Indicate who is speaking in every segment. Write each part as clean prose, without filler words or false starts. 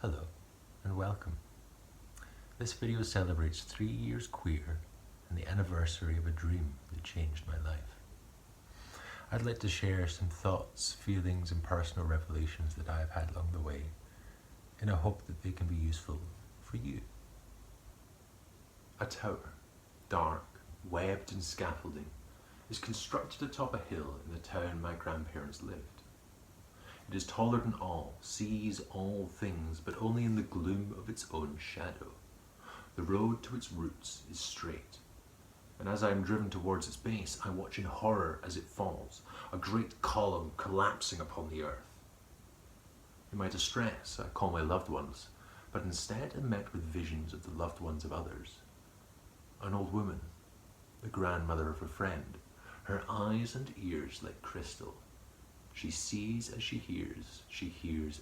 Speaker 1: Hello and welcome. This video celebrates 3 years queer and the anniversary of a dream that changed my life. I'd like to share some thoughts, feelings and personal revelations that I have had along the way in a hope that they can be useful for you.
Speaker 2: A tower, dark, webbed in scaffolding, is constructed atop a hill in the town my grandparents lived. It is taller than all, sees all things, but only in the gloom of its own shadow. The road to its roots is straight, and as I am driven towards its base, I watch in horror as it falls, a great column collapsing upon the earth. In my distress, I call my loved ones, but instead am met with visions of the loved ones of others. An old woman, the grandmother of a friend, her eyes and ears like crystal. She sees as she hears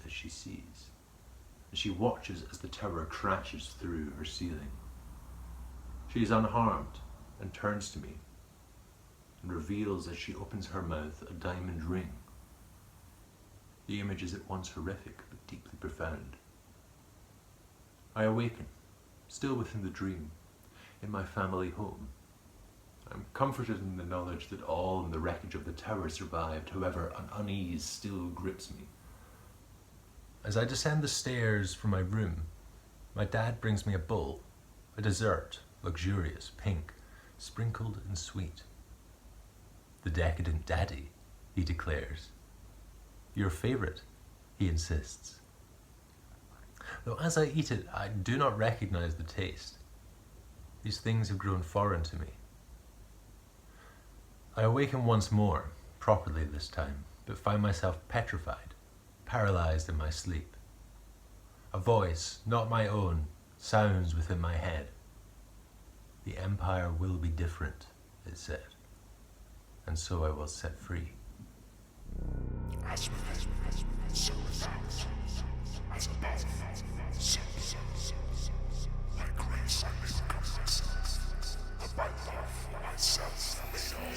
Speaker 2: as she sees. And she watches as the tower crashes through her ceiling. She is unharmed and turns to me and reveals as she opens her mouth a diamond ring. The image is at once horrific but deeply profound. I awaken, still within the dream, in my family home. I'm comforted in the knowledge that all in the wreckage of the tower survived, however an unease still grips me.
Speaker 1: As I descend the stairs from my room, my dad brings me a bowl, a dessert, luxurious, pink, sprinkled and sweet. The decadent daddy, he declares. Your favorite, he insists. Though as I eat it, I do not recognize the taste. These things have grown foreign to me. I awaken once more, properly this time, but find myself petrified, paralyzed in my sleep. A voice, not my own, sounds within my head. The empire will be different, it said, and so I was set free.
Speaker 3: As within, so without, as above, so below. Like grace I may become myself, but by love myself made whole.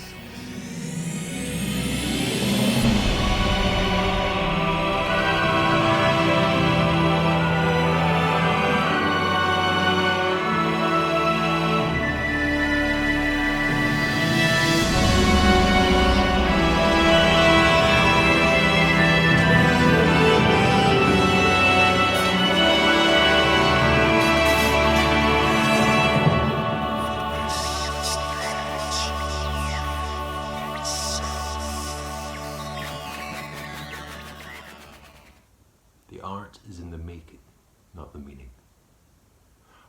Speaker 2: The art is in the making, not the meaning.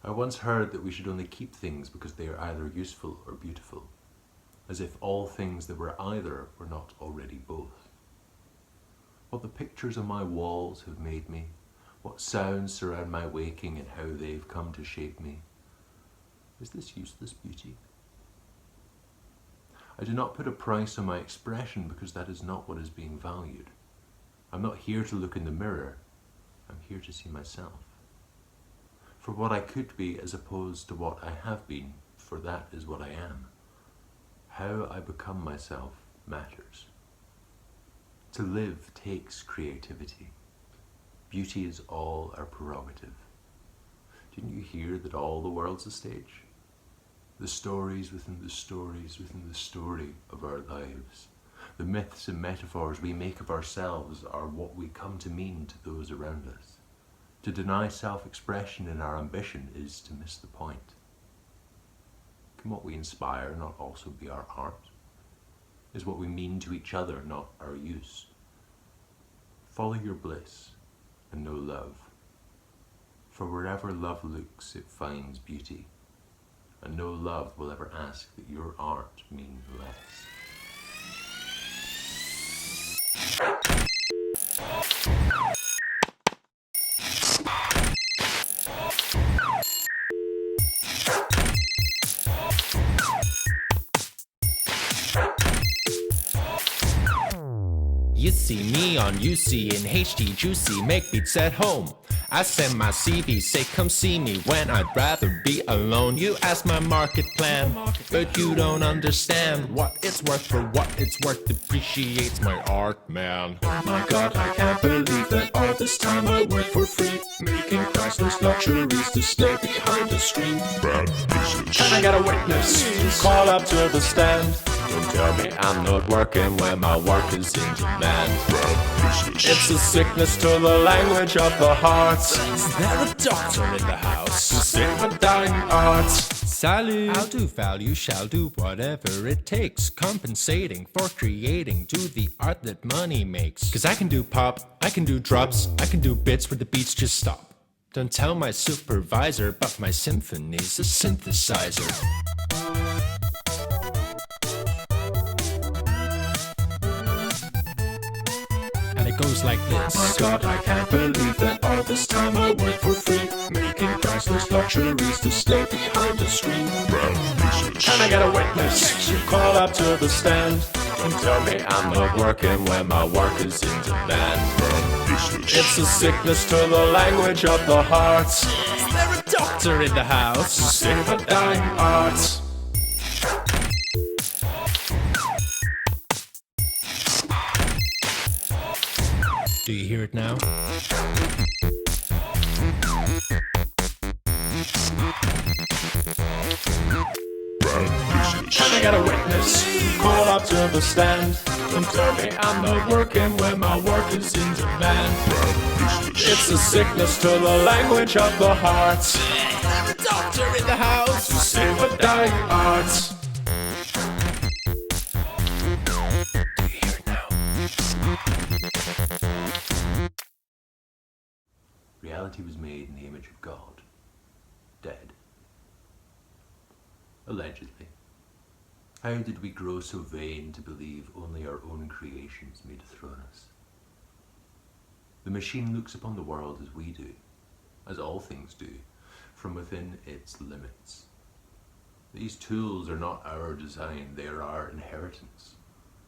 Speaker 2: I once heard that we should only keep things because they are either useful or beautiful, as if all things that were either were not already both. What the pictures on my walls have made me, what sounds surround my waking and how they've come to shape me. Is this useless beauty? I do not put a price on my expression because that is not what is being valued. I'm not here to look in the mirror. I'm here to see myself. For what I could be as opposed to what I have been, for that is what I am. How I become myself matters. To live takes creativity. Beauty is all our prerogative. Didn't you hear that all the world's a stage? The stories within the stories within the story of our lives. The myths and metaphors we make of ourselves are what we come to mean to those around us. To deny self-expression in our ambition is to miss the point. Can what we inspire not also be our art? Is what we mean to each other not our use? Follow your bliss and know love. For wherever love looks, it finds beauty. And no love will ever ask that your art mean less.
Speaker 4: You see me on UC in HD Juicy, make beats at home. I send my CV, say come see me when I'd rather be alone. You ask my market plan, but you don't understand what it's worth for what it's worth. Depreciates my art, man.
Speaker 3: My God, I can't believe that all this time I worked for free, making priceless luxuries to stay behind the screen. Bad business.
Speaker 4: And I got a witness, call up to the stand. Don't tell me I'm not working when my work is in demand.
Speaker 3: Bad business.
Speaker 4: It's a sickness to the language of the hearts. Is there a doctor in the house? Sick but dying arts. Salut. I'll do value, shall do whatever it takes. Compensating for creating, do the art that money makes. Cause I can do pop, I can do drops, I can do bits where the beats just stop. Don't tell my supervisor, but my symphony's a synthesizer. And it goes like this.
Speaker 3: My God, I can't believe that all this time I worked for free, making priceless luxuries to stay behind the screen. Bad business.
Speaker 4: And I got a witness, you call up to the stand. Don't tell me I'm not working when my work is in demand.
Speaker 3: Bad business.
Speaker 4: It's a sickness to the language of the hearts. Is there a doctor in the house? Sick but dying arts. Do you hear it now?
Speaker 3: Bad business.
Speaker 4: And I got a witness, call up to the stand. Don't tell me I'm not working when my work is in demand.
Speaker 3: Bad business.
Speaker 4: It's a sickness to the language of the hearts. Is there a doctor in the house? Sick but dying arts. Do you hear it now?
Speaker 2: Reality was made in the image of God. Dead. Allegedly. How did we grow so vain to believe only our own creations may dethrone us? The machine looks upon the world as we do, as all things do, from within its limits. These tools are not our design, they are our inheritance.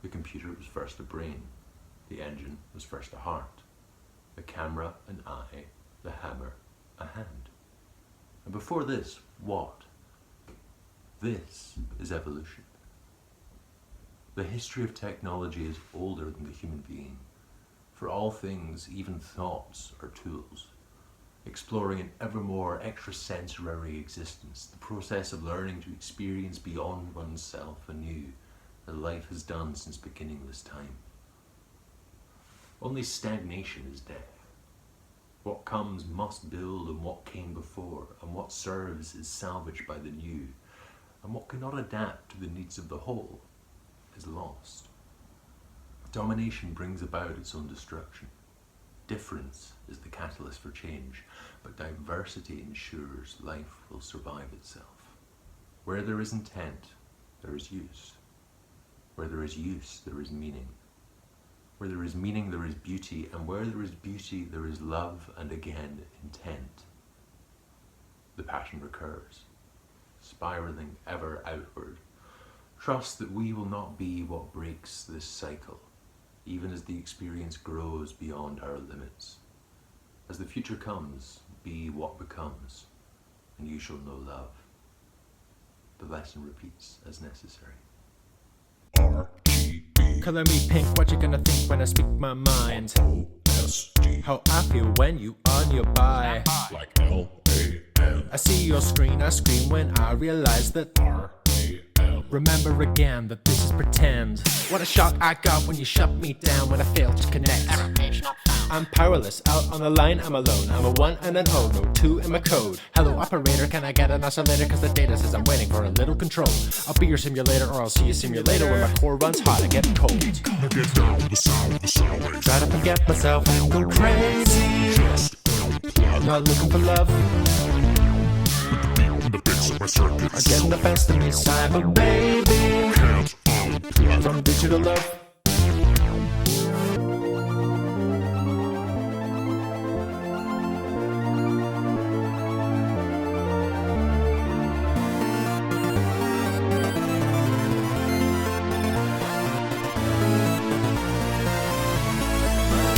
Speaker 2: The computer was first a brain, the engine was first a heart, the camera an eye, the hammer a hand. And before this, what? This is evolution. The history of technology is older than the human being. For all things, even thoughts, are tools. Exploring an ever more extrasensory existence, the process of learning to experience beyond oneself anew, that life has done since beginningless time. Only stagnation is death. What comes must build on what came before, and what serves is salvaged by the new, and what cannot adapt to the needs of the whole is lost. Domination brings about its own destruction. Difference is the catalyst for change, but diversity ensures life will survive itself. Where there is intent, there is use. Where there is use, there is meaning. Where there is meaning, there is beauty, and where there is beauty, there is love, and again, intent. The passion recurs, spiraling ever outward. Trust that we will not be what breaks this cycle, even as the experience grows beyond our limits. As the future comes, be what becomes, and you shall know love. The lesson repeats as necessary.
Speaker 3: R-E-B.
Speaker 4: Color me pink, what you gonna think when I speak my mind?
Speaker 3: O-S-D.
Speaker 4: How I feel when you on your by.
Speaker 3: Like L-A-N.
Speaker 4: I see your screen, I scream when I realize that
Speaker 3: R-A-M.
Speaker 4: remember again that this is pretend. What a shock I got when you shut me down when I failed to connect. I'm powerless, out on the line, I'm alone. I'm a 1 and an O, no 2 in my code. Hello operator, can I get an oscillator? Cause the data says I'm waiting for a little control. I'll be your simulator or I'll see you simulator when my core runs hot, I get cold.
Speaker 3: I get down with the sound waves.
Speaker 4: Try to forget myself and go crazy.
Speaker 3: Just unplug.
Speaker 4: Not looking for love,
Speaker 3: The bits of my circuits.
Speaker 4: are getting the best of me, cyber baby.
Speaker 3: Can't unplug.
Speaker 4: From digital love.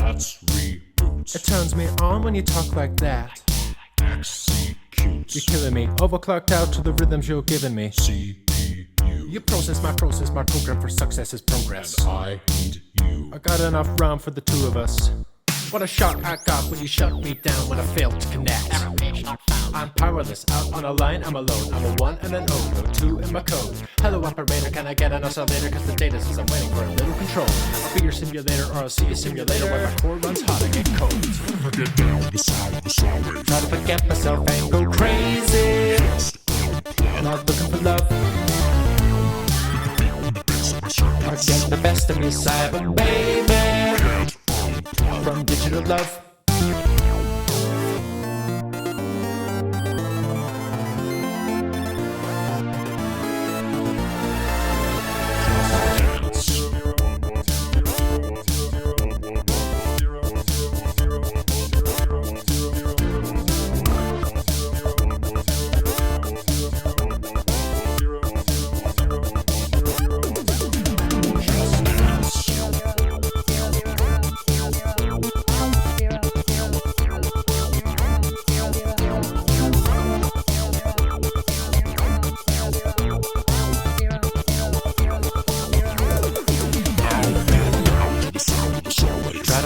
Speaker 3: Let's reboot.
Speaker 4: Eternal turns me on when you talk like that. You're killing me, overclocked out to the rhythms you're giving me. You process, my program for success is progress.
Speaker 3: And I need you.
Speaker 4: I got enough room for the two of us. What a shock I got when you shut me down when I failed to connect. I'm powerless, out on a line, I'm alone. I'm a 1 and an O, no 2 in my code. Hello operator, can I get an oscillator? Cause the data says I'm waiting for a little control. I'll be your simulator or I'll see you simulator. When my core runs hot, I get cold.
Speaker 3: Get down beside the solid.
Speaker 4: Try to forget myself and go crazy. Not looking for love. I get the best of me, cyber baby. From digital love.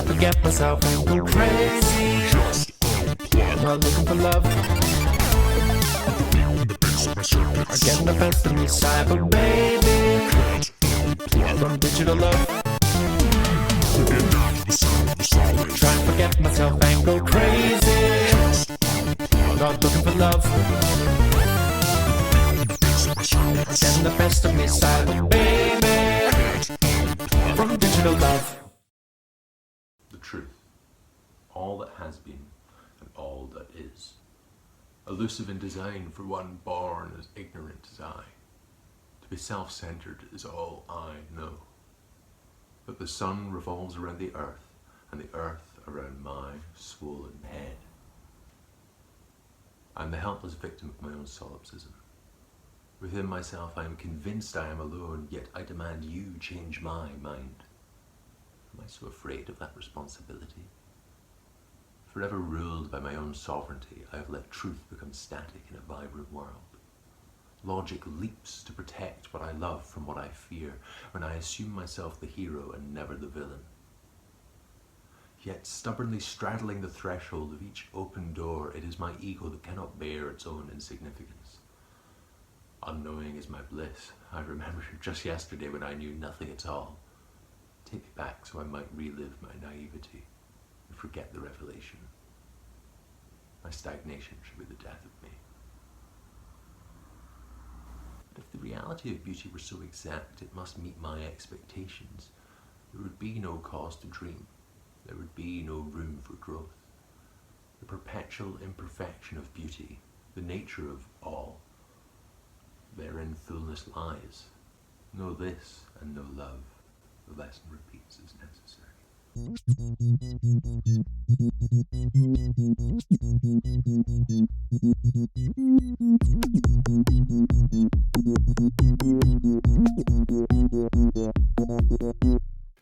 Speaker 4: Forget myself and go crazy. Not looking for love. I'm getting the best of me, cyber baby. From digital love. Try and forget myself and go crazy. Not looking for love. I'm getting the best of me, cyber baby. From digital love.
Speaker 2: The truth, all that has been and all that is, elusive in design for one born as ignorant as I. To be self-centered is all I know. That the sun revolves around the earth and the earth around my swollen head. I'm the helpless victim of my own solipsism. Within myself I am convinced I am alone, yet I demand you change my mind. Am I so afraid of that responsibility? Forever ruled by my own sovereignty, I have let truth become static in a vibrant world. Logic leaps to protect what I love from what I fear, when I assume myself the hero and never the villain. Yet stubbornly straddling the threshold of each open door, it is my ego that cannot bear its own insignificance. Unknowing is my bliss. I remember just yesterday when I knew nothing at all. Take me back so I might relive my naivety and forget the revelation. My stagnation should be the death of me. But if the reality of beauty were so exact it must meet my expectations, there would be no cause to dream. There would be no room for growth. The perpetual imperfection of beauty, the nature of all, therein fullness lies. Know this and know love. The lesson repeats as necessary.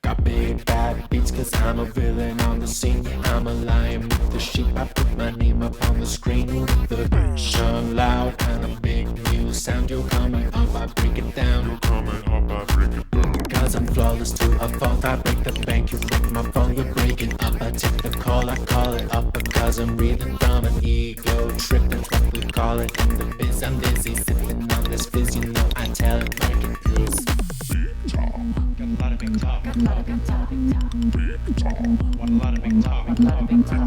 Speaker 4: Got big bad beats cause I'm a villain on the scene. Yeah, I'm a lion with the sheep. I put my name up on the screen with the bitch loud and a big new sound. You're coming up, I break it down. You're coming up, I break it down. Cause I'm flawless to a fault. I break the bank, you break my phone. You're breaking up, I take the call. I call it up because I'm breathing from an ego trip. That's what we call it in the biz. I'm dizzy sipping on this fizz. You know I tell it like it is. Got a lot of big talk. Want a lot of big talk. A lot of big talk.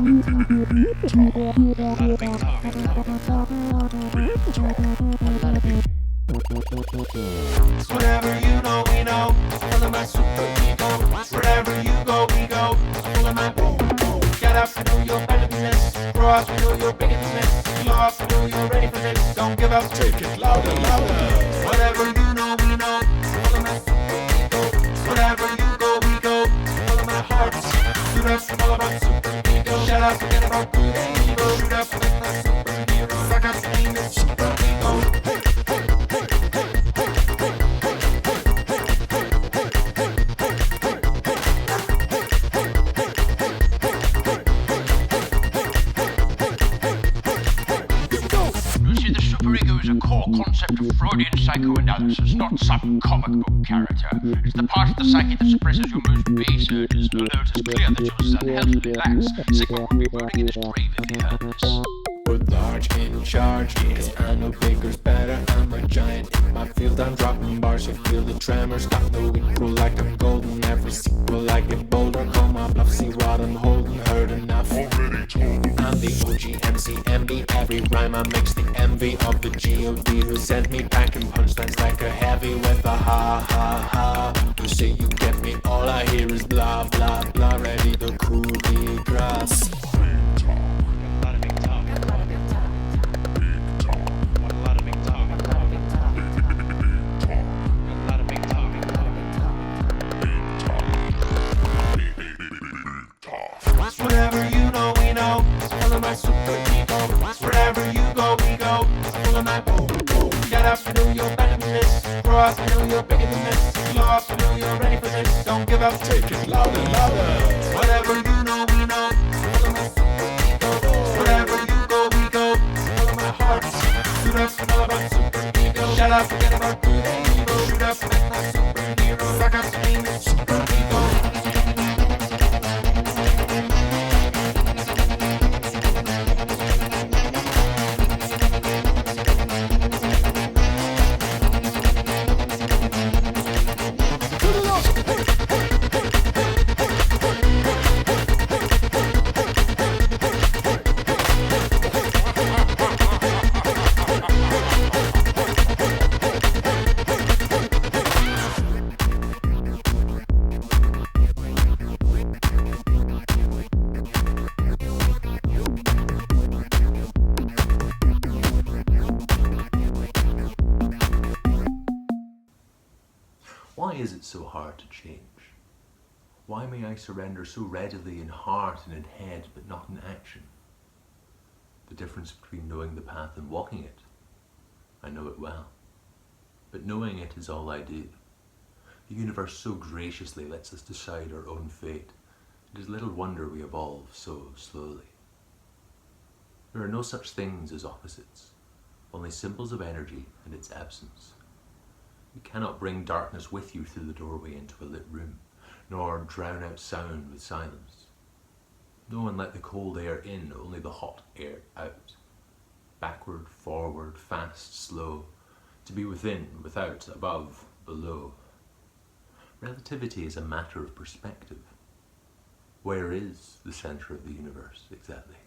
Speaker 4: Whatever you know, we know. Full of my superego. Wherever you go, we go. Full of my boom, boom. Get up and do your better business. Grow up and do your bigger business. Blow up and do you're ready for this. Don't give up, take it louder, louder. Whatever you know, we know. Full of my superego. Wherever you go, we go. Full of my heart. Shoot up, all about superego. Shut up, forget about good and evil. Shoot up, forget my superhero. Rock up, name is superego. Hey.
Speaker 5: whole concept of Freudian psychoanalysis, not some comic book character. It's the part of the psyche that suppresses your most base urges, although it is clear that yours is unhealthily lax. Sigmund would be burning in his grave if he heard this.
Speaker 4: We're large in charge, cause I know bigger's better. I'm a giant in my field, I'm dropping bars, you feel the tremors. Got no equal like I'm golden, every sequel I get bolder. Call my bluff, see what I'm holding, heard enough. I'm the OG MC MB, every rhyme I makes the envy of the G.O.D. who sent me packing punchlines like a heavy with a ha ha ha. You say you get me, all I hear is blah blah blah, ready to coup de grace. Whatever you know, we know. Full of my super ego. Wherever you go, we go. Full of my boom, boom. Get up, I know you're better than this. Grow up, I know you're bigger than this. Blow up, I know you're ready for this. Don't give up, take it louder, louder. Whatever you know, we know. Full of my super ego. Wherever you go, we go. Full of my heart. Shoot up, I know about super ego. Shut up, forget about good and evil. Shoot up, make my superhero. Rock up, name it super ego.
Speaker 2: Why is it so hard to change? Why may I surrender so readily in heart and in head, but not in action? The difference between knowing the path and walking it. I know it well, but knowing it is all I do. The universe so graciously lets us decide our own fate. It is little wonder we evolve so slowly. There are no such things as opposites, only symbols of energy and its absence. You cannot bring darkness with you through the doorway into a lit room, nor drown out sound with silence. No one let the cold air in, only the hot air out. Backward, forward, fast, slow, to be within, without, above, below. Relativity is a matter of perspective. Where is the center of the universe exactly?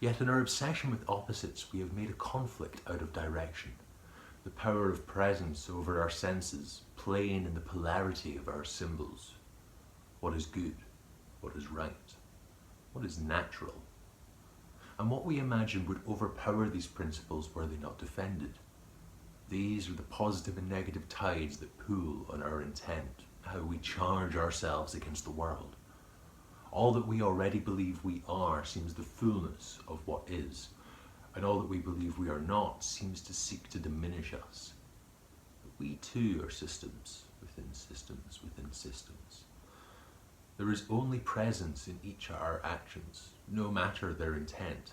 Speaker 2: Yet in our obsession with opposites, we have made a conflict out of direction. The power of presence over our senses, playing in the polarity of our symbols. What is good? What is right? What is natural? And what we imagine would overpower these principles were they not defended. These are the positive and negative tides that pull on our intent, how we charge ourselves against the world. All that we already believe we are seems the fullness of what is, and all that we believe we are not seems to seek to diminish us. But we too are systems within systems within systems. There is only presence in each of our actions, no matter their intent.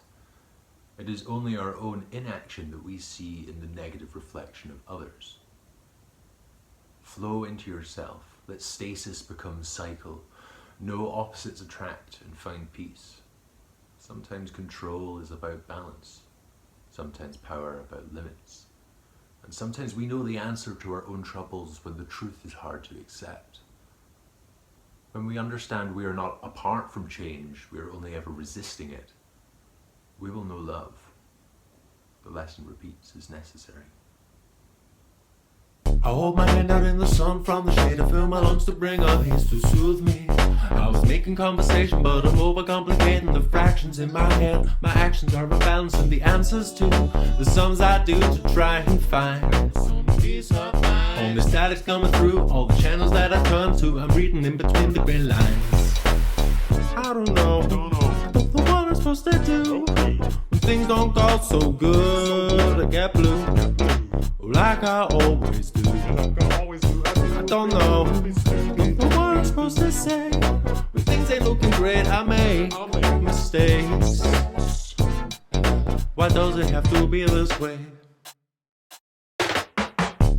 Speaker 2: It is only our own inaction that we see in the negative reflection of others. Flow into yourself, let stasis become cycle. No opposites attract and find peace. Sometimes control is about balance. Sometimes power about limits. And sometimes we know the answer to our own troubles when the truth is hard to accept. When we understand we are not apart from change, we are only ever resisting it, we will know love. The lesson repeats is necessary.
Speaker 4: I hold my hand out in the sun from the shade. I fill my lungs to bring on haze to soothe me. I was making conversation, but I'm overcomplicating the fractions in my head. My actions are balancing the answers to the sums I do to try and find some peace of mind. Only static's coming through all the channels that I turn to. I'm reading in between the gray lines. I don't know what I'm supposed to do when things don't go so good. I get blue, like I always do. I don't know what I'm supposed to say when things ain't looking great. I make mistakes. Why does it have to be this way?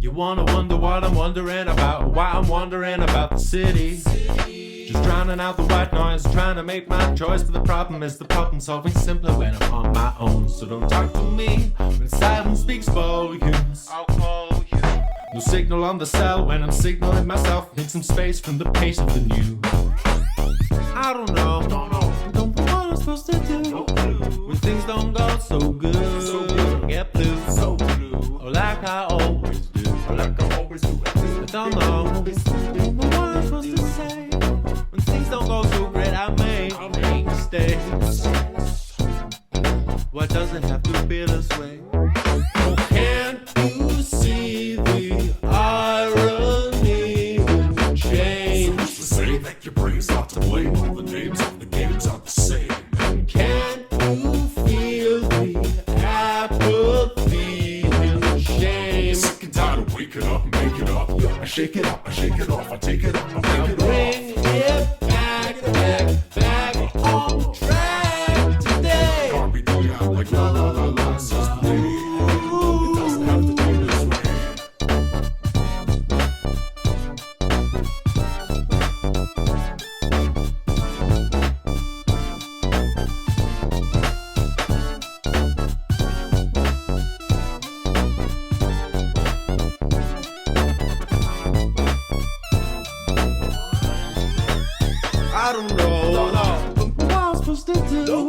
Speaker 4: You wanna wonder what I'm wondering about, why I'm wondering about the city. Just drowning out the white noise, trying to make my choice. But the problem is the problem solving simpler when I'm on my own. So don't talk to me when silence speaks volumes. I'll call you. No signal on the cell when I'm signaling myself. Need some space from the pace of the news. I don't know, don't know what I'm supposed to do. No clue. When things don't go so good, get blue, so blue. Or like I always do, or like I always do. I don't know what I'm supposed to say. When things don't go so great, I make mistakes. Why does it have to be this way? Oh, can't you see the irony in change?
Speaker 3: To say that your brain's not to blame, all the names of the games are the same.
Speaker 4: Can't you feel the apathy and shame?
Speaker 3: Sick and tired of waking up and making up. I shake it up, I shake it off, I take it up, I
Speaker 4: Now
Speaker 3: take it
Speaker 4: bring it back on track today.
Speaker 3: Can't be doing out like la la la la, says the lady. It doesn't have to be this way.
Speaker 4: I don't know what I'm supposed to do.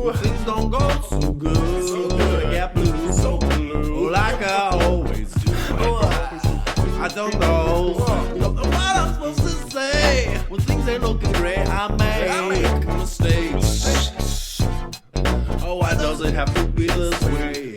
Speaker 4: When things don't go so good. I get blue, like I always do. I don't know what I'm supposed to say. When things ain't looking great, I make mistakes. Oh, why does it have to be this way?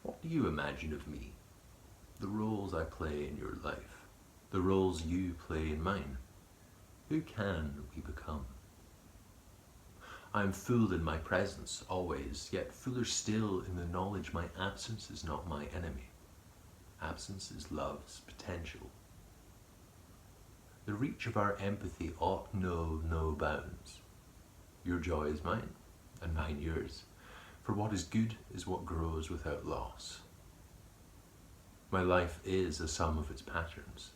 Speaker 2: What do you imagine of me? The roles I play in your life, the roles you play in mine. Who can we become? I am fooled in my presence always, yet fuller still in the knowledge my absence is not my enemy. Absence is love's potential. The reach of our empathy ought know no bounds. Your joy is mine, and mine yours. For what is good is what grows without loss. My life is a sum of its patterns.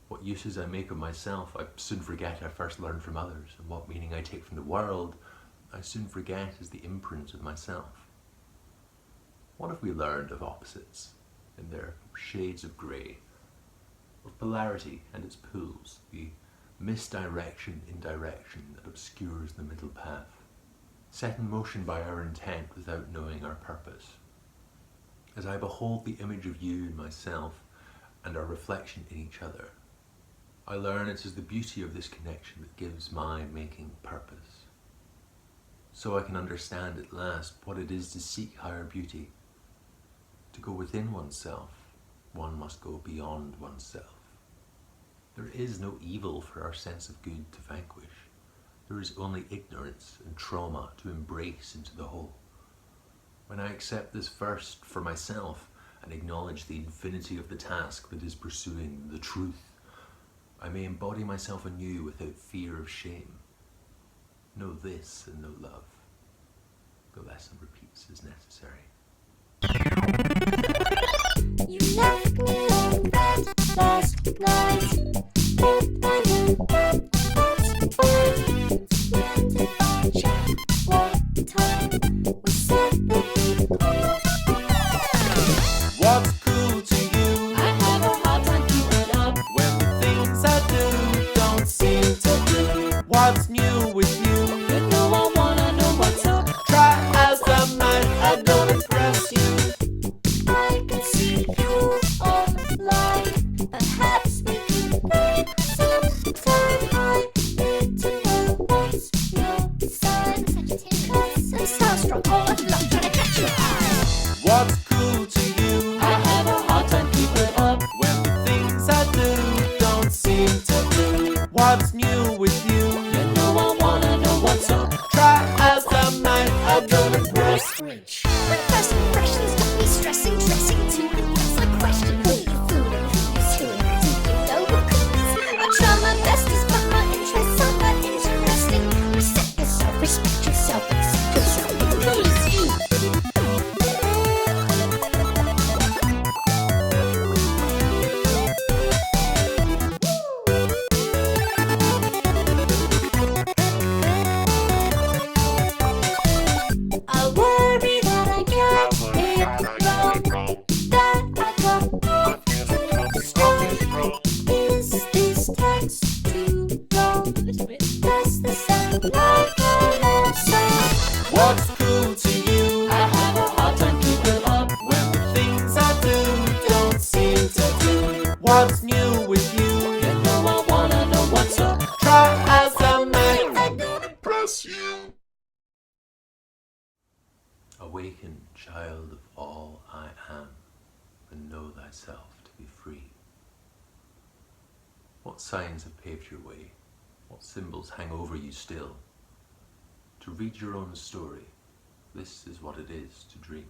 Speaker 2: What uses I make of myself, I soon forget I first learned from others, and what meaning I take from the world, I soon forget is the imprint of myself. What have we learned of opposites, in their shades of grey, of polarity and its pools, the misdirection in direction that obscures the middle path? Set in motion by our intent without knowing our purpose. As I behold the image of you in myself and our reflection in each other, I learn it is the beauty of this connection that gives my making purpose. So I can understand at last what it is to seek higher beauty. To go within oneself, one must go beyond oneself. There is no evil for our sense of good to vanquish. There is only ignorance and trauma to embrace into the whole. When I accept this first for myself and acknowledge the infinity of the task that is pursuing the truth, I may embody myself anew without fear of shame. Know this and know love. The lesson repeats is necessary.
Speaker 6: You left me in bed last night. If I knew that's fine. When did I check what time we said that
Speaker 4: What's cool to you?
Speaker 6: I have a hard time keeping up.
Speaker 4: When the things I do don't seem to do. What's new with you?
Speaker 6: You know I wanna know what's up.
Speaker 4: Try as I might, I don't impress you.
Speaker 6: I can see you online. Perhaps we can make some time. I need to know what's your sign. 'Cause I'm starstruck all of love trying to catch your eye.
Speaker 4: What's cool to you?
Speaker 6: I have a hard time keeping up.
Speaker 4: When the things I do don't seem to do. What's new with you?
Speaker 6: You know I wanna know what's
Speaker 4: what's new with you.
Speaker 6: You know I wanna know what's up.
Speaker 4: Try as I may.
Speaker 6: I'm gonna impress you.
Speaker 2: Awaken, child of all I am, and know thyself to be free. What signs have paved your way? What symbols hang over you still? To read your own story, this is what it is to dream.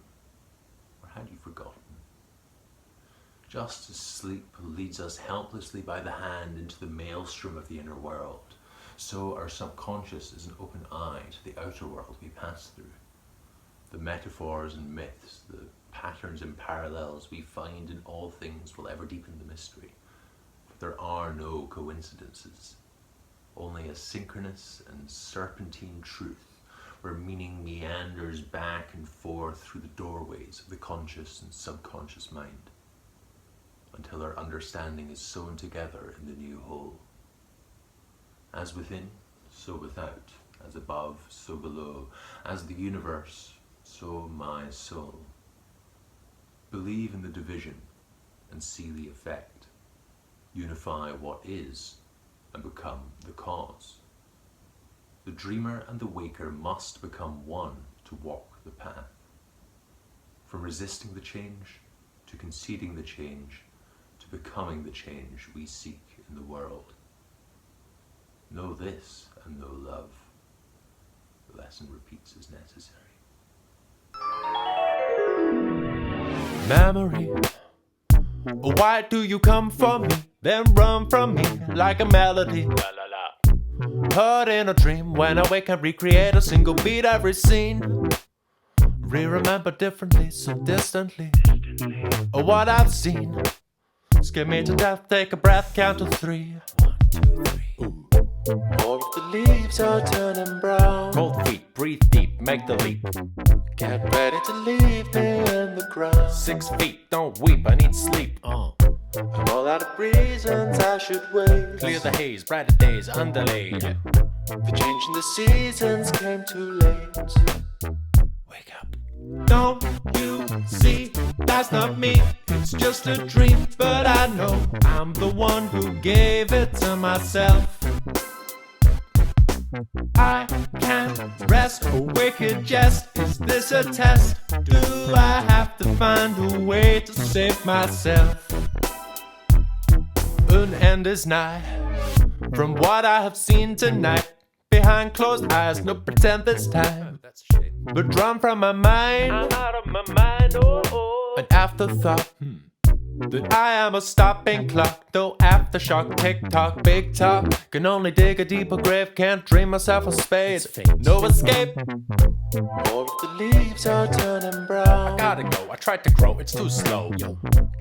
Speaker 2: Or had you forgotten? Just as sleep leads us helplessly by the hand into the maelstrom of the inner world, so our subconscious is an open eye to the outer world we pass through. The metaphors and myths, the patterns and parallels we find in all things will ever deepen the mystery. But there are no coincidences, only a synchronous and serpentine truth where meaning meanders back and forth through the doorways of the conscious and subconscious mind, until our understanding is sewn together in the new whole. As within, so without, as above, so below, as the universe, so my soul. Believe in the division and see the effect. Unify what is and become the cause. The dreamer and the waker must become one to walk the path. From resisting the change, to conceding the change, to becoming the change we seek in the world. Know this and know love. The lesson repeats as necessary.
Speaker 4: Memory, why do you come for me, then run from me like a melody? La la la. Heard in a dream, when I wake and recreate a single beat every scene. Re-remember differently, so distantly, what I've seen. Scare me to death, take a breath, count to 3. 1, 2, 3. Ooh. All of the leaves are turning brown. Cold feet, breathe deep, make the leap. Get ready to leave me in the ground. 6 feet, don't weep, I need sleep. I'm all out of reasons I should wait. Clear the haze, brighter days underlaid. The change in the seasons came too late. Wake up. Don't you see, that's not me. It's just a dream, but I know I'm the one who gave it to myself. I can't rest, a wicked jest. Is this a test? Do I have to find a way to save myself? An end is nigh, from what I have seen tonight. Behind closed eyes, no pretend this time, but drawn from my mind. I'm out of my mind, oh, oh. An afterthought, that I am a stopping clock. Though aftershock, tick-tock, big talk. Can only dig a deeper grave, can't dream myself a spade. No escape. All of the leaves are turning brown. I gotta go, I tried to grow, it's too slow.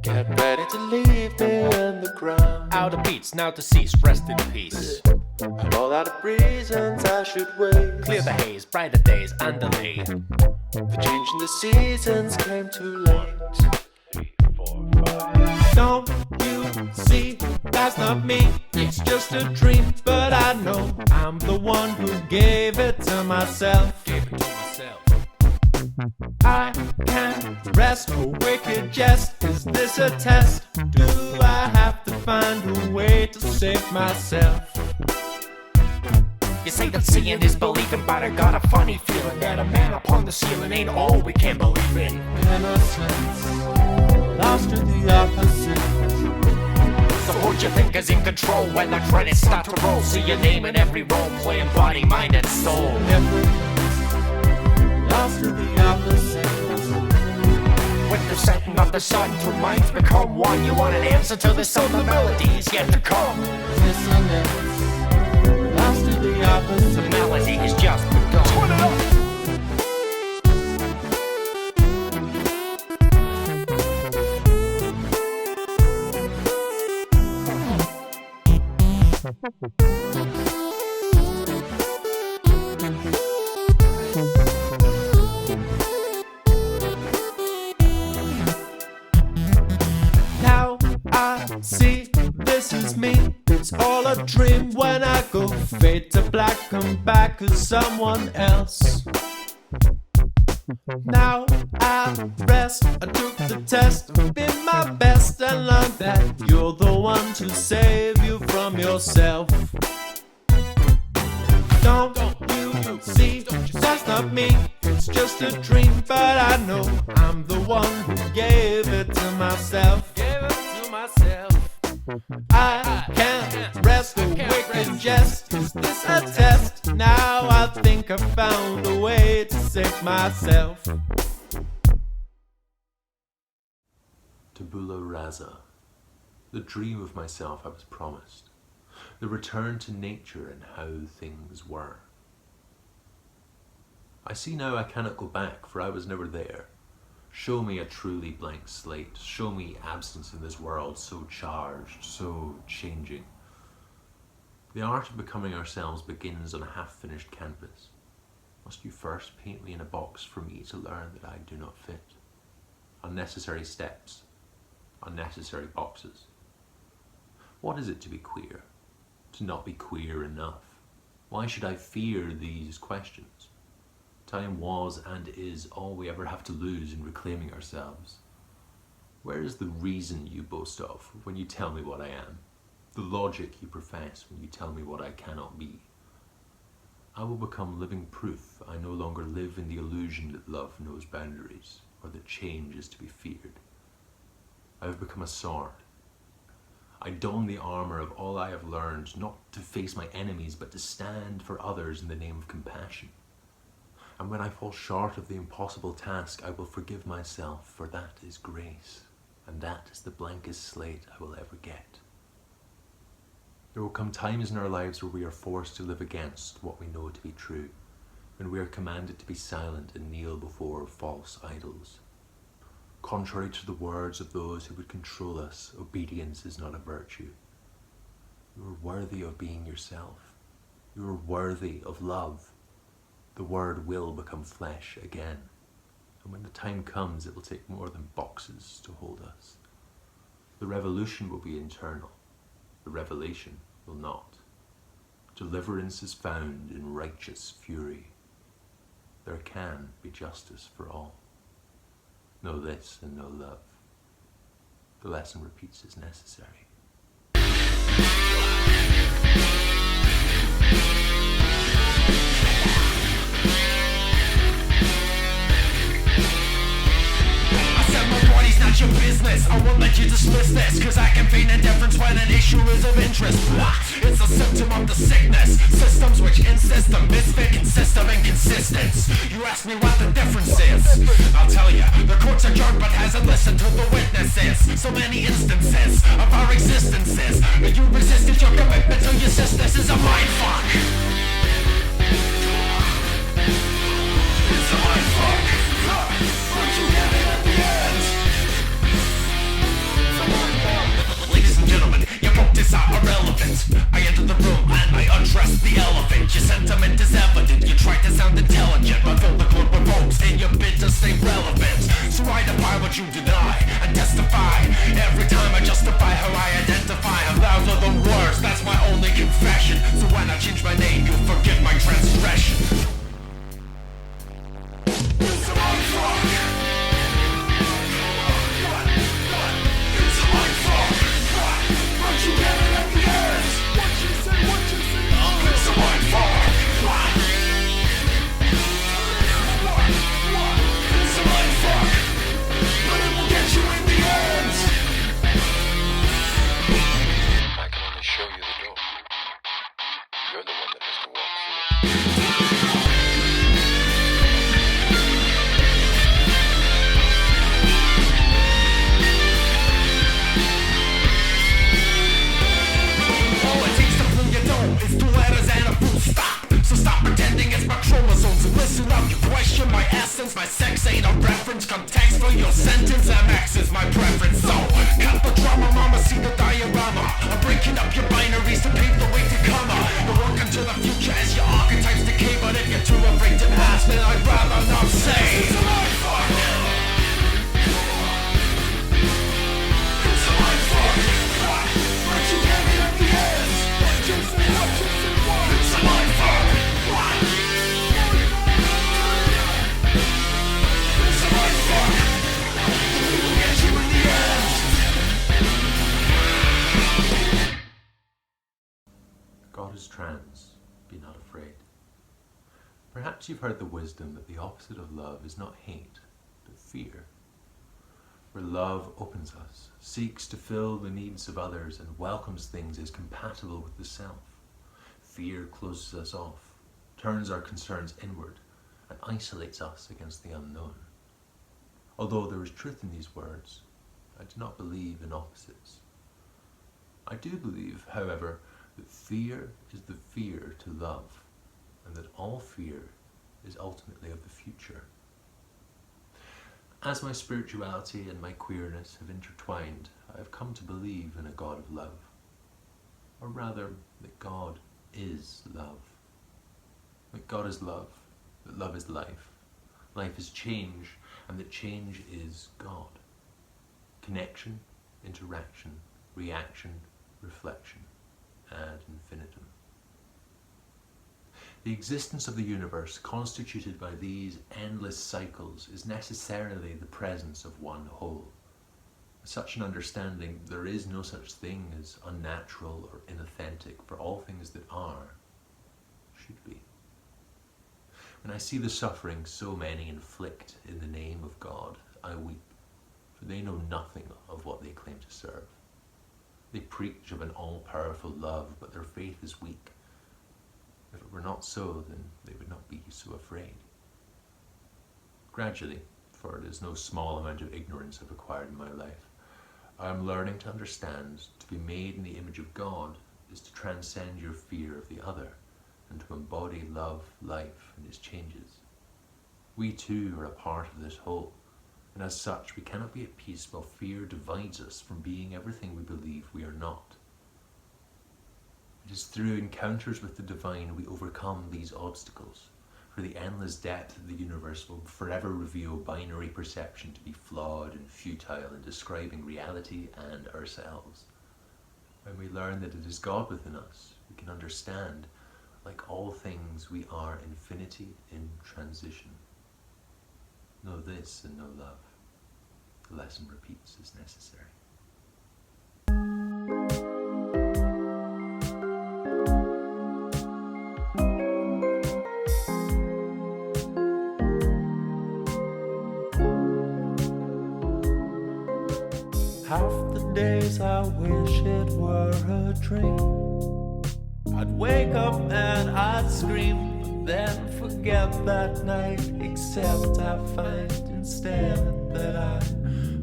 Speaker 4: Get ready to leave me in the ground. Out of beats, now deceased, rest in peace. I'm all out of reasons I should wait. Clear the haze, brighter days underlaid. The change in the seasons came too late. 3, 4, 5. Don't you see, that's not me. It's just a dream, but I know I'm the one who gave it to myself. I can't rest, a wicked jest. Is this a test? Do I have to find a way to save myself?
Speaker 5: You say that seeing is believing, but I got a funny feeling that a man upon the ceiling ain't all we can believe in.
Speaker 4: Innocence, lost to the opposite.
Speaker 5: So what you think is in control when the credits start to roll? See your name in every role, playing body, mind, and soul.
Speaker 4: Lost to the opposite.
Speaker 5: With the setting of the sun, two minds become one. You want an answer to this, so the melody is yet to come.
Speaker 4: Dissonance, lost to the opposite.
Speaker 5: The melody is just begun. Turn it up!
Speaker 4: Now I see this is me. It's all a dream when I go fade to black, come back as someone else. Now I rest, I took the test, did my best and learned that you're the one to save you from yourself. Don't you see, that's not me, it's just a dream, but I know I'm the one who gave it to myself. I can't rest awake and jest. Is this a test? Now I think I found a way to save myself.
Speaker 2: Tabula rasa, the dream of myself I was promised, the return to nature and how things were. I see now I cannot go back, for I was never there. Show me a truly blank slate, show me absence in this world so charged, so changing. The art of becoming ourselves begins on a half-finished canvas. Must you first paint me in a box for me to learn that I do not fit? Unnecessary steps, unnecessary boxes. What is it to be queer? To not be queer enough? Why should I fear these questions? Time was and is all we ever have to lose in reclaiming ourselves. Where is the reason you boast of when you tell me what I am? The logic you profess when you tell me what I cannot be? I will become living proof I no longer live in the illusion that love knows boundaries, or that change is to be feared. I have become a sword. I don the armor of all I have learned, not to face my enemies, but to stand for others in the name of compassion. And when I fall short of the impossible task, I will forgive myself, for that is grace, and that is the blankest slate I will ever get. There will come times in our lives where we are forced to live against what we know to be true, when we are commanded to be silent and kneel before false idols. Contrary to the words of those who would control us, obedience is not a virtue. You are worthy of being yourself. You are worthy of love. The word will become flesh again, and when the time comes it will take more than boxes to hold us. The revolution will be internal, the revelation will not. Deliverance is found in righteous fury. There can be justice for all. Know this and know love. The lesson repeats as necessary.
Speaker 3: Not your business, I won't let you dismiss this, cause I can feign indifference when an issue is of interest. It's a symptom of the sickness, systems which insist the misfit consist of inconsistence. You ask me what the difference is, I'll tell you, the court's adjourned but hasn't listened to the witnesses. So many instances of our existences, but you resisted your commitment to your sis. This is a mindfuck. It's a mindfuck. But you get it at the end. Ladies and gentlemen, your motives are irrelevant. I enter the room and I undress the elephant. Your sentiment is evident, you try to sound intelligent, but fill the globe with ropes in your bid to stay relevant. So I defy what you deny and testify. Every time I justify how I identify, and those are the words, that's my only confession. So when I change my name, you'll forgive my transgression. It's a mindfuck. It's a mindfuck. But you get it at the end.
Speaker 2: is trans, be not afraid. Perhaps you've heard the wisdom that the opposite of love is not hate, but fear. Where love opens us, seeks to fill the needs of others, and welcomes things as compatible with the self. Fear closes us off, turns our concerns inward, and isolates us against the unknown. Although there is truth in these words, I do not believe in opposites. I do believe, however, that fear is the fear to love, and that all fear is ultimately of the future. As my spirituality and my queerness have intertwined, I have come to believe in a God of love, or rather, that God is love. That God is love, that love is life, life is change, and that change is God. Connection, interaction, reaction, reflection, ad infinitum. The existence of the universe, constituted by these endless cycles, is necessarily the presence of one whole. With such an understanding, there is no such thing as unnatural or inauthentic, for all things that are, should be. When I see the suffering so many inflict in the name of God, I weep, for they know nothing of what they claim to serve. They preach of an all-powerful love, but their faith is weak. If it were not so, then they would not be so afraid. Gradually, for it is no small amount of ignorance I've acquired in my life, I am learning to understand to be made in the image of God is to transcend your fear of the other, and to embody love, life, and its changes. We too are a part of this whole, and as such we cannot be at peace while fear divides us from being everything we believe we are not. It is through encounters with the divine we overcome these obstacles, for the endless depth of the universe will forever reveal binary perception to be flawed and futile in describing reality and ourselves. When we learn that it is God within us, we can understand, like all things, we are infinity in transition. Know this and know love. The lesson repeats as necessary.
Speaker 4: Half the days I wish it were a dream. I'd wake up and I'd scream, but then forget that night. Except I find instead that I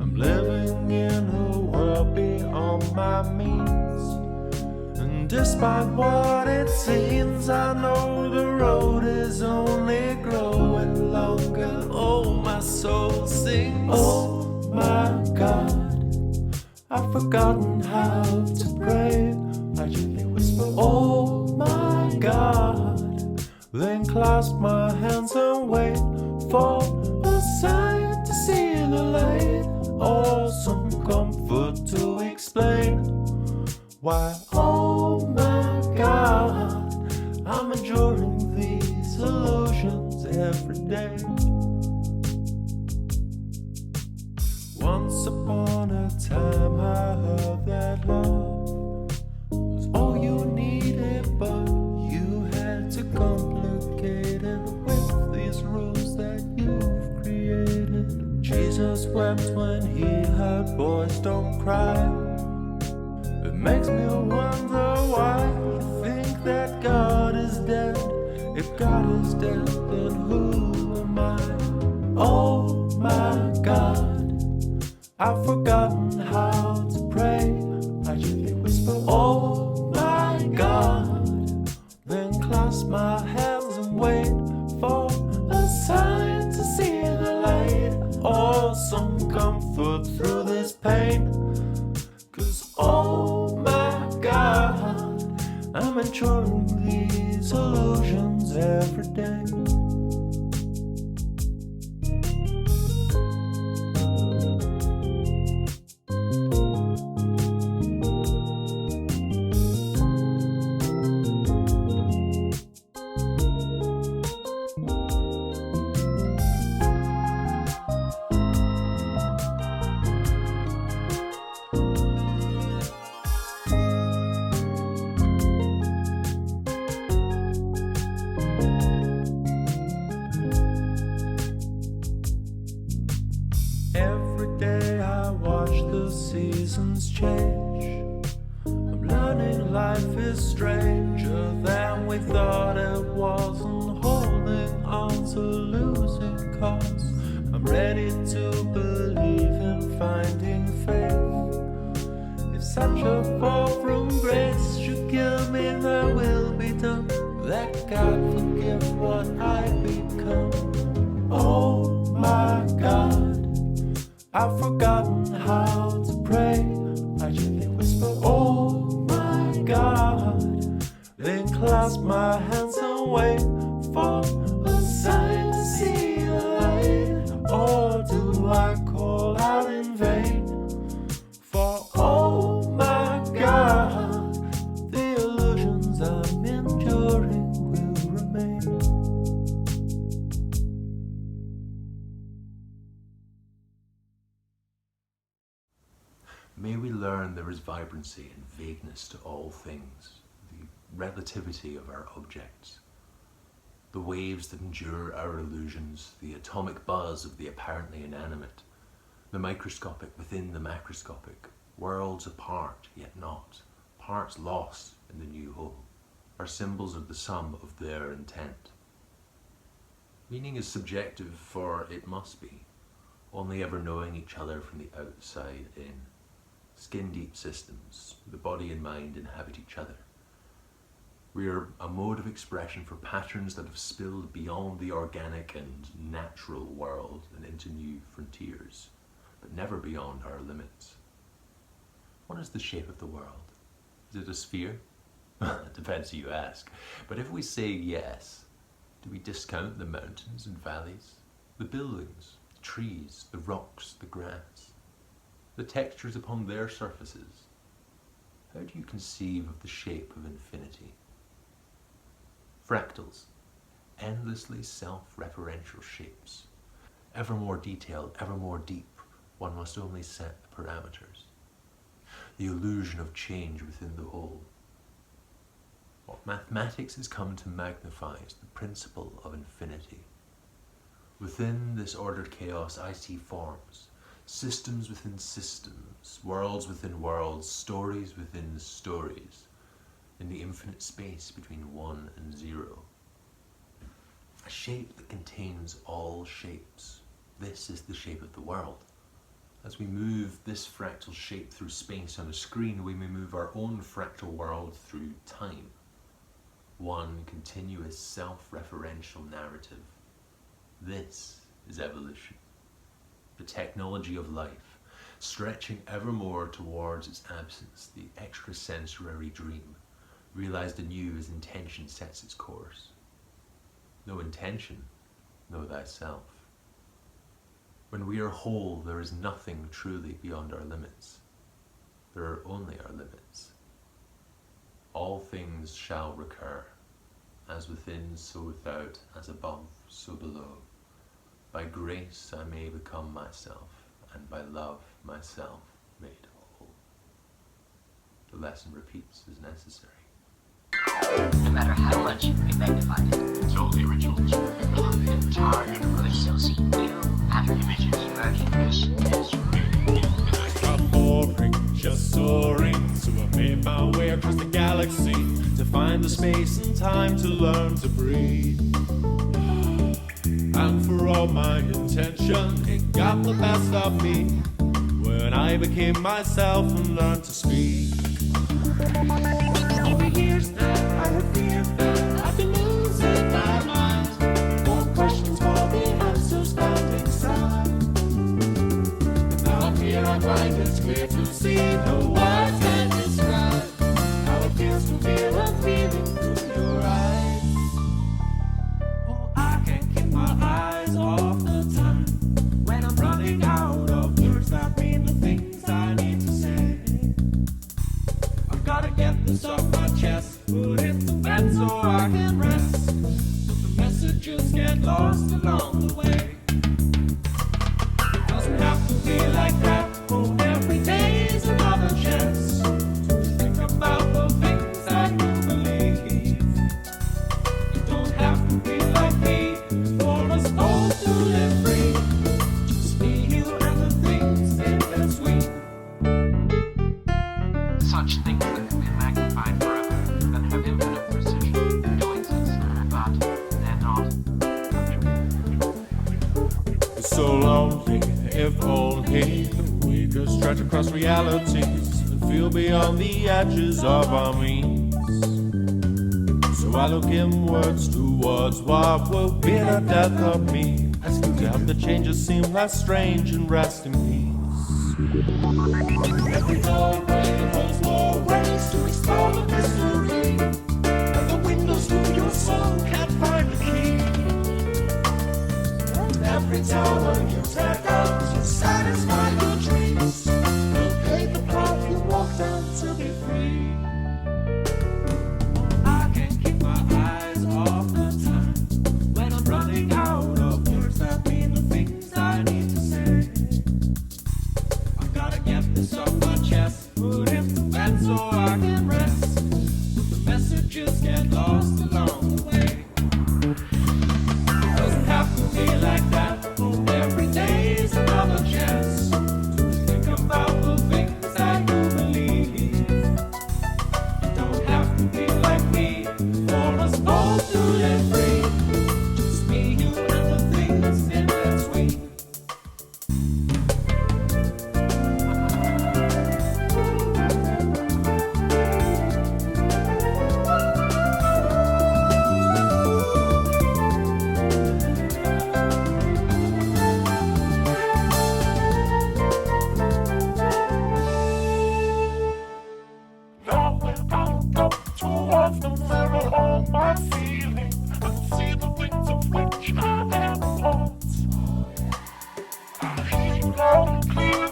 Speaker 4: am living in a world beyond my means. And despite what it seems, I know the road is only growing longer. Oh, my soul sings. Oh my God, I've forgotten how to pray. I gently whisper, oh my God, then clasp my hands and wait for a sign to see the light, or some comfort to explain why, oh my God, I'm enduring these illusions every day. Once upon a time I heard that love was all you needed, but you had to complicate it with these rules that you've created. Jesus wept when he heard boys don't cry. It makes me wonder why you think that God is dead. If God is dead, then who am I? Oh my God, I've forgotten how to pray. I gently whisper, oh my God, then clasp my hands and wait for a sign to see the light, or some comfort through this pain. 'Cause oh my God, I'm enduring these illusions every day. life is stranger than we thought it was, and holding on to losing cause. I'm ready to believe in finding faith. If such a fall from grace should kill me, thy will be done. Let God forgive what I become. Oh my God, I've forgotten how to pray. I gently whisper, oh my God, then clasp my hands and wait for a sign to see the light. Or do I call out in vain? For oh my God, the illusions I'm enduring will remain.
Speaker 2: May we learn there is vibrancy and vagueness to all things, the relativity of our objects, the waves that endure our illusions, the atomic buzz of the apparently inanimate, the microscopic within the macroscopic, worlds apart yet not, parts lost in the new whole, are symbols of the sum of their intent. Meaning is subjective, for it must be, only ever knowing each other from the outside in. Skin-deep systems, the body and mind inhabit each other. We are a mode of expression for patterns that have spilled beyond the organic and natural world and into new frontiers, but never beyond our limits. What is the shape of the world? Is it a sphere? It depends who you ask. But if we say yes, do we discount the mountains and valleys, the buildings, the trees, the rocks, the grass, the textures upon their surfaces? How do you conceive of the shape of infinity? Fractals, endlessly self-referential shapes. Ever more detailed, ever more deep, one must only set the parameters. The illusion of change within the whole. What mathematics has come to magnify is the principle of infinity. Within this ordered chaos I see forms, systems within systems, worlds within worlds, stories within stories, in the infinite space between 1 and 0. A shape that contains all shapes. This is the shape of the world. As we move this fractal shape through space on a screen, we may move our own fractal world through time. One continuous self-referential narrative. This is evolution. The technology of life, stretching ever more towards its absence, the extrasensory dream, realized anew as intention sets its course. No intention, know thyself. When we are whole, there is nothing truly beyond our limits. There are only our limits. All things shall recur, as within, so without, as above, so below. By grace I may become myself, and by love myself made whole. The lesson repeats as necessary.
Speaker 5: No matter how much we magnified it, it's all the originals. And tar and really still see new pattern images emerging. This is really
Speaker 4: Not boring, just soaring. So I made my way across the galaxy to find the space and time to learn to breathe. And for all my intention, it got the best of me when I became myself and learned to speak. Over years now, I have feared that I've been losing my mind. More questions for the answers found inside. Now here I find it's clear to see no words can describe how it feels to feel a feeling through your eyes. Oh, I can't keep my eyes off the time when I'm running out of words that mean the things I need to say. I've gotta get this off my chest, put it to bed so I can rest. But the messages get lost along the way. It doesn't have to be like that. Oh, every day is another chance to think about the things that you believe. You don't have to be like me for us all to live free. Just be you and the things in between.
Speaker 5: such things that have been magnified for
Speaker 4: if only we could stretch across realities and feel beyond the edges of our means. So I look inwards towards what will be the death of me, to have the changes seem less strange and rest in peace. Every doorway holds more ways to explore the mystery, and the windows to your soul can't find the key. And every tower you tear down to satisfy your dreams will pave the path you walk down to be free. I can't keep my eyes off the time when I'm running out of words that mean the things I need to say. I've gotta get this off my chest, put it to bed so I can rest, but the messages get lost along the way. It doesn't have to be like that, oh, every day's another chance to think about the things that you believe. You don't have to be like me for us both to live free, just me, you, and the things in between. Now when I look up towards the mirror, all my feelings, I can see the things of which I am a part. I hear you loud and clear,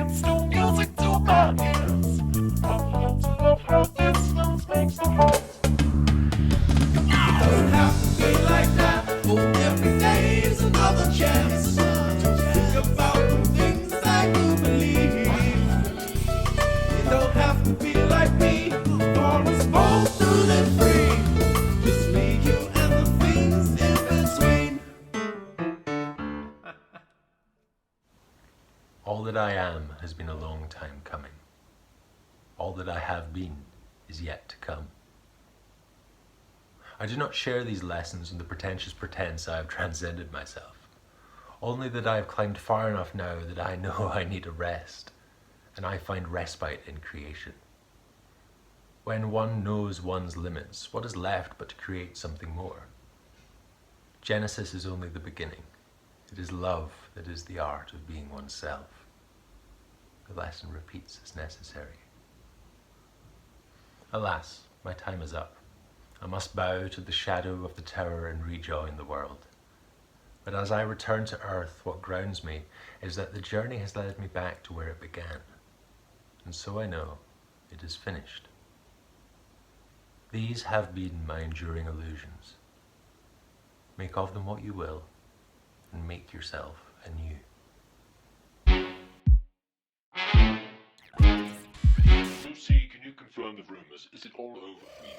Speaker 4: it's still music to my ears. I've learned to love how distance makes the heart. It doesn't have to be like that, oh, every day is another chance to think about the things that you believe. You don't have to be like me for us both to live free, just me, you, and the things in between.
Speaker 1: All that I am has been a long time coming. All that I have been is yet to come. I do not share these lessons in the pretentious pretense I have transcended myself, only that I have climbed far enough now that I know I need a rest, and I find respite in creation. When one knows one's limits, what is left but to create something more? Genesis is only the beginning. It is love that is the art of being oneself. The lesson repeats as necessary. Alas, my time is up. I must bow to the shadow of the tower and rejoin the world. But as I return to earth, what grounds me is that the journey has led me back to where it began. And so I know it is finished. These have been my enduring illusions. Make of them what you will, and make yourself anew.
Speaker 4: Lew-C, can you confirm the rumors? Is it all over for you?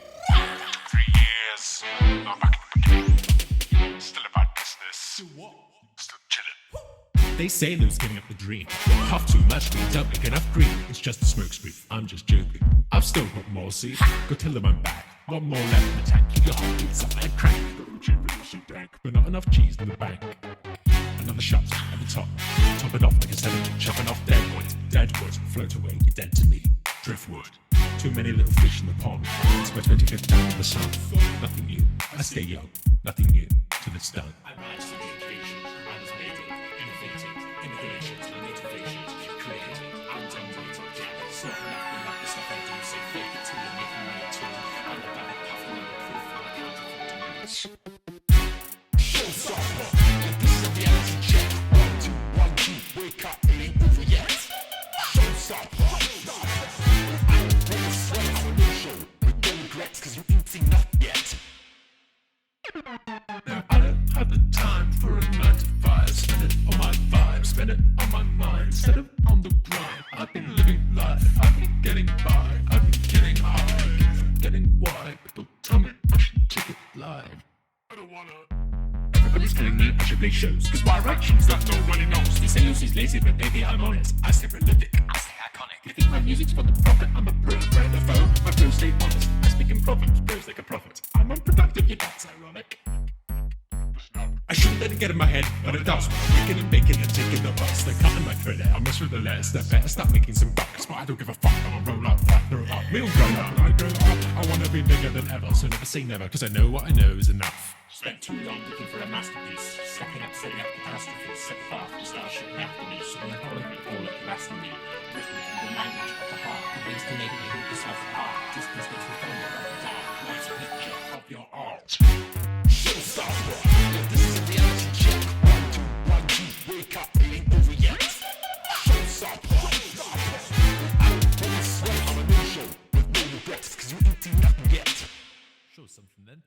Speaker 5: 3 years. I'm back in the game. Still about business.
Speaker 4: What?
Speaker 5: Still chilling.
Speaker 7: They say Lou's giving up the dream. Puff too much, we don't make enough green. It's just a smokescreen, I'm just joking. I've still got more, see? Go tell them I'm back. One more left in the tank, keep your heart beats up like crank. Dank, but not enough cheese in the bank. Another shot at the top. Top it off like a seven, chopping off dead wood. Dead wood, float away, you're dead to me. Driftwood. Too many little fish in the pond. It's my 25th time in the sun. Nothing new. I stay young. Nothing new till it's done. I rise to the occasion. I was made it. Innovating. Innovations. Motivations. Creating. I'm done waiting. Yeah. It's not enough. Like the stuff I do. Say fake it till you're making me a tool. I'm the guy puffing on the proof. I can't afford to lose. Showstopper. This is a reality check. 1, 2, 1, 2. Wake up. It ain't over yet. Showstopper. Cause you ain't seen enough yet. Now I don't have the time for a 9 to 5. Spend it on my vibe, spend it on my mind, instead of on the grind. I've been living life, I've been getting by, I've been getting high, keep forgetting why. People tell me I should take it live. I don't wanna. Everybody's telling me I should play shows, cause why I write tunes that nobody knows. They say Lew-C's lazy, but baby I'm on it. I say prolific, I say iconic. You think my music's for the profit? I'm a bro, brand the phone. My bros stay honest. I speak in proverbs, bros like a prophet. I'm unproductive, yeah, that's ironic. I shouldn't let it get in my head, but it does. Making and baking and taking the bus. They're cutting for the less, the better start making some bucks. But I don't give a fuck, I'm a roll up, partner up. We'll grow up, I grow up. I wanna be bigger than ever, so never say never, cause I know what I know is enough.
Speaker 8: Spent too long looking for a masterpiece, stacking up, setting up catastrophes, set fire from start shooting after me, so when I follow me, all at last me. With me from the language of the heart, the ways to make me who yourself apart. Distance makes me thunder on the dark, write a picture of your art.
Speaker 3: Showstopper. Yeah, this is a reality check. 1, 2, 1, 2. Wake up, it ain't over yet. Showstopper. I don't wanna sweat. I'm a new show with no regrets, cause you ain't seen nothing yet.
Speaker 1: Show something then.